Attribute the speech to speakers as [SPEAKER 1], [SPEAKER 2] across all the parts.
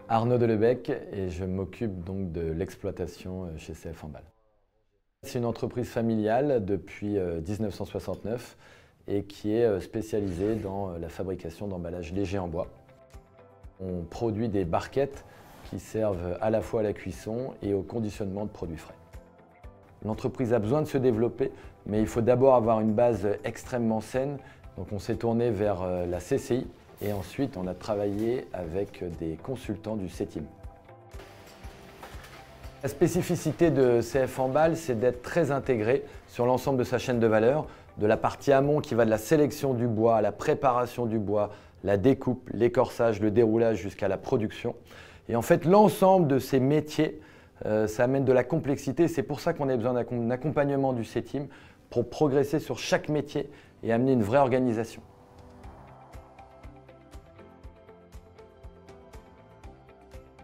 [SPEAKER 1] Arnaud Delebecq et je m'occupe donc de l'exploitation chez CF Emballe. C'est une entreprise familiale depuis 1969 et qui est spécialisée dans la fabrication d'emballages légers en bois. On produit des barquettes qui servent à la fois à la cuisson et au conditionnement de produits frais. L'entreprise a besoin de se développer, mais il faut d'abord avoir une base extrêmement saine. Donc on s'est tourné vers la CCI et ensuite on a travaillé avec des consultants du CETIM. La spécificité de CF Emballe, c'est d'être très intégré sur l'ensemble de sa chaîne de valeur, de la partie amont qui va de la sélection du bois à la préparation du bois, la découpe, l'écorçage, le déroulage jusqu'à la production. Et en fait, l'ensemble de ces métiers, ça amène de la complexité. C'est pour ça qu'on a besoin d'un accompagnement du CETIM pour progresser sur chaque métier et amener une vraie organisation.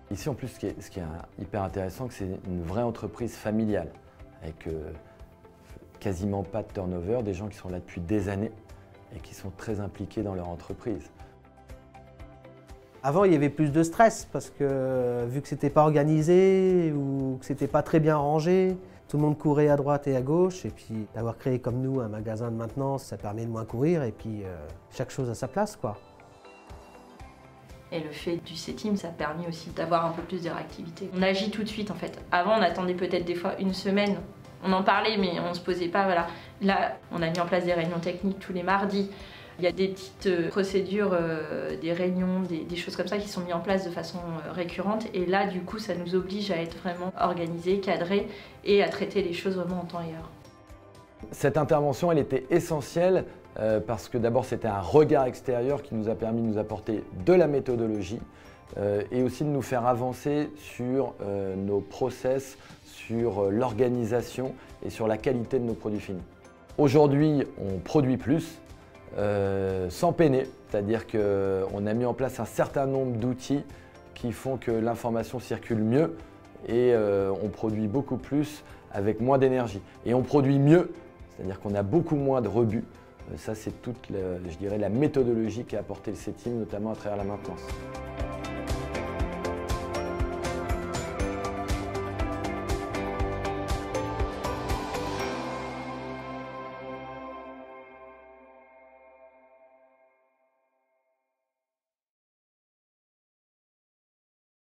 [SPEAKER 1] Ici, en plus, ce qui est hyper intéressant, c'est une vraie entreprise familiale, avec quasiment pas de turnover, des gens qui sont là depuis des années et qui sont très impliqués dans leur entreprise.
[SPEAKER 2] Avant, il y avait plus de stress parce que vu que c'était pas organisé ou que c'était pas très bien rangé, tout le monde courait à droite et à gauche. Et puis d'avoir créé comme nous un magasin de maintenance, ça permet de moins courir et puis chaque chose à sa place, quoi.
[SPEAKER 3] Et le fait du CETIM, ça a permis aussi d'avoir un peu plus de réactivité. On agit tout de suite en fait. Avant, on attendait peut-être des fois une semaine. On en parlait, mais on ne se posait pas. Voilà. Là, on a mis en place des réunions techniques tous les mardis. Il y a des petites procédures, des réunions, des choses comme ça qui sont mises en place de façon récurrente. Et là, du coup, ça nous oblige à être vraiment organisés, cadrés et à traiter les choses vraiment en temps et heure.
[SPEAKER 1] Cette intervention, elle était essentielle parce que d'abord, c'était un regard extérieur qui nous a permis de nous apporter de la méthodologie et aussi de nous faire avancer sur nos process, sur l'organisation et sur la qualité de nos produits finis. Aujourd'hui, on produit plus sans peiner, c'est-à-dire qu'on a mis en place un certain nombre d'outils qui font que l'information circule mieux et on produit beaucoup plus avec moins d'énergie. Et on produit mieux, c'est-à-dire qu'on a beaucoup moins de rebut. Ça, c'est toute, je dirais, la méthodologie qu'a apporté le CETIM, notamment à travers la maintenance.